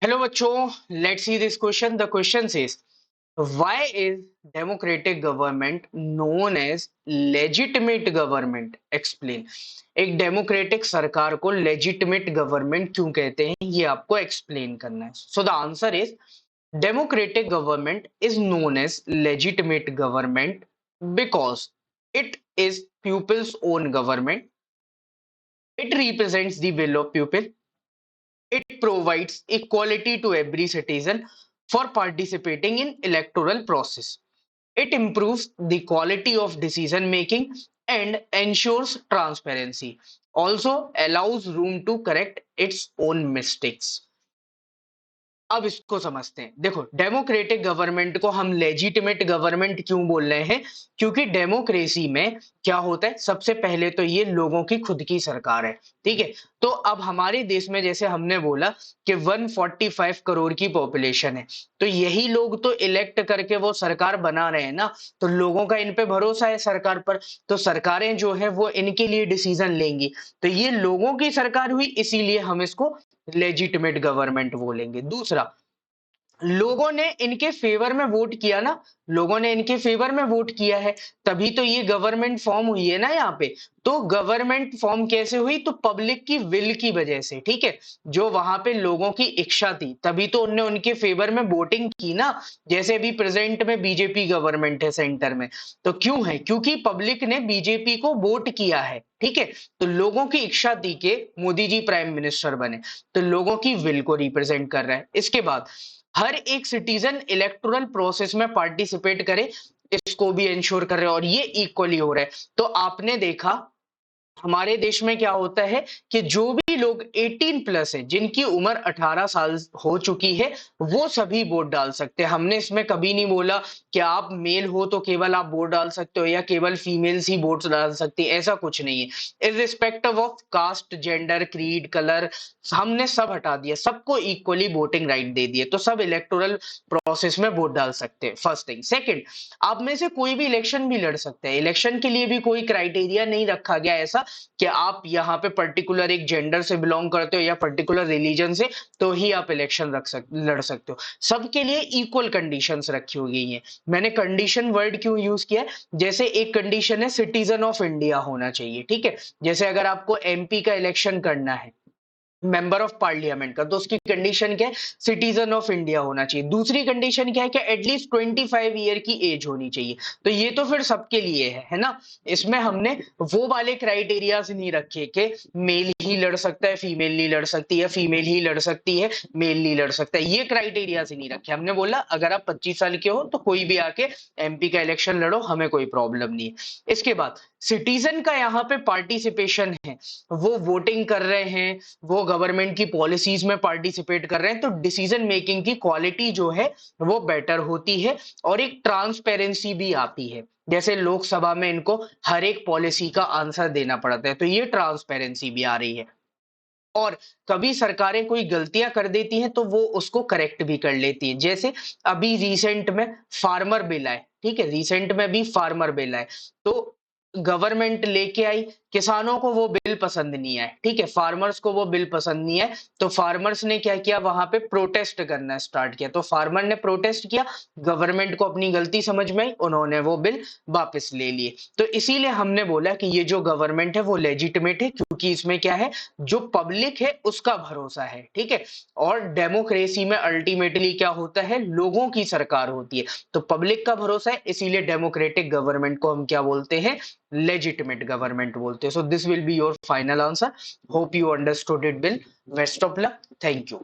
Hello bachcho, let's see this question. The question says, why is democratic government known as legitimate government? Explain. एक democratic सरकार को legitimate government क्यों कहते हैं, ये आपको एक्सप्लेन करना है. So the answer is democratic government is known as legitimate government because it is people's own government. It represents the will of people. It provides equality to every citizen for participating in electoral process. It improves the quality of decision making and ensures transparency. Also allows room to correct its own mistakes. अब इसको समझते हैं. देखो, democratic government को हम legitimate government क्यों बोल रहे हैं? क्योंकि डेमोक्रेसी में क्या होता है, सबसे पहले तो ये लोगों की खुद की सरकार है. ठीक है. तो अब हमारे देश में जैसे हमने बोला कि 145 करोड़ की पॉपुलेशन है, तो यही लोग तो इलेक्ट करके वो सरकार बना रहे हैं ना. तो लोगों का इन पे भरोसा है सरकार पर, तो सरकारें जो है वो इनके लिए डिसीजन लेंगी. तो ये लोगों की सरकार हुई, इसीलिए हम इसको लेजिटिमेट गवर्नमेंट बोलेंगे. दूसरा, लोगों ने इनके फेवर में वोट किया ना, लोगों ने इनके फेवर में वोट किया है, तभी तो ये गवर्नमेंट फॉर्म हुई है ना यहाँ पे. तो गवर्नमेंट फॉर्म कैसे हुई? तो पब्लिक की विल की वजह से. ठीक है. जो वहां पे लोगों की इच्छा थी, तभी तो उनने उनके फेवर में वोटिंग की ना. जैसे अभी प्रेजेंट में बीजेपी गवर्नमेंट है सेंटर में, तो क्यों है? क्योंकि पब्लिक ने बीजेपी को वोट किया है. ठीक है. तो लोगों की इच्छा थी कि मोदी जी प्राइम मिनिस्टर बने, तो लोगों की विल को रिप्रेजेंट कर रहा है. इसके बाद हर एक सिटीजन इलेक्टोरल प्रोसेस में पार्टिसिपेट करे, इसको भी इंश्योर कर रहे हैं, और ये इक्वली हो रहा है. तो आपने देखा हमारे देश में क्या होता है कि जो भी लोग 18 प्लस है, जिनकी उम्र 18 साल हो चुकी है, वो सभी वोट डाल सकते हैं. हमने इसमें कभी नहीं बोला कि आप मेल हो तो केवल आप वोट डाल सकते हो या केवल फीमेल्स ही वोट डाल सकती है, ऐसा कुछ नहीं है. Irrespective of caste, gender, creed, colour, हमने सब हटा दिया, सबको इक्वली वोटिंग राइट दे दिए, तो सब इलेक्टोरल प्रोसेस में वोट डाल सकते हैं. First thing. सेकंड, आप में से कोई भी इलेक्शन भी लड़ सकता है. इलेक्शन के लिए भी कोई क्राइटेरिया नहीं रखा गया ऐसा कि आप यहाँ पे पर्टिकुलर एक जेंडर से बिलोंग करते हो या पर्टिकुलर रिलीजन से, तो ही आप इलेक्शन लड़ सकते हो. सबके लिए इक्वल कंडीशंस रखी हुई गई हैं. मैंने कंडीशन वर्ड क्यों यूज किया है? जैसे एक कंडीशन है सिटीजन ऑफ इंडिया होना चाहिए. ठीक है. जैसे अगर आपको एमपी का इलेक्शन करना है, मेंबर ऑफ पार्लियामेंट का, तो उसकी कंडीशन क्या है? सिटीजन ऑफ इंडिया होना चाहिए. दूसरी कंडीशन क्या है? कि एटलीस्ट 25 ईयर की एज होनी चाहिए. तो ये तो फिर सबके लिए है ना. इसमें हमने वो वाले क्राइटेरियाज नहीं रखे कि मेल ही लड़ सकता है, फीमेल नहीं लड़ सकती है, फीमेल ही लड़ सकती है, मेल नहीं लड़ सकता है. ये क्राइटेरियाज नहीं रखे. हमने बोला अगर आप 25 साल के हो तो कोई भी आके एमपी का इलेक्शन लड़ो, हमें कोई प्रॉब्लम नहीं है. इसके बाद सिटीजन का यहाँ पे पार्टिसिपेशन है, वो वोटिंग कर रहे हैं, वो गवर्नमेंट की पॉलिसीज में पार्टिसिपेट कर रहे हैं, तो डिसीजन मेकिंग की क्वालिटी जो है वो बेटर होती है, और एक ट्रांसपेरेंसी भी आती है. जैसे लोकसभा में इनको हर एक पॉलिसी का आंसर देना पड़ता है, तो ये ट्रांसपेरेंसी भी आ रही है. और कभी सरकारें कोई गलतियां कर देती हैं तो वो उसको करेक्ट भी कर लेती है. जैसे अभी रिसेंट में फार्मर बिल आए. ठीक है. रिसेंट में भी फार्मर बिल आए, तो गवर्नमेंट लेके आई, किसानों को वो बिल पसंद नहीं आया. ठीक है. फार्मर्स को वो बिल पसंद नहीं आया, तो फार्मर्स ने क्या किया? वहां पे प्रोटेस्ट करना स्टार्ट किया. तो फार्मर ने प्रोटेस्ट किया, गवर्नमेंट को अपनी गलती समझ में आई, उन्होंने वो बिल वापस ले लिए. तो इसीलिए हमने बोला कि ये जो गवर्नमेंट है वो लेजिटिमेट है, क्योंकि इसमें क्या है? जो पब्लिक है उसका भरोसा है. ठीक है. और डेमोक्रेसी में अल्टीमेटली क्या होता है? लोगों की सरकार होती है, तो पब्लिक का भरोसा है, इसीलिए डेमोक्रेटिक गवर्नमेंट को हम क्या बोलते हैं? लेजिटिमेट गवर्नमेंट बोलते हैं. So this will be your final answer. Hope you understood it. Bill, best of luck. Thank you.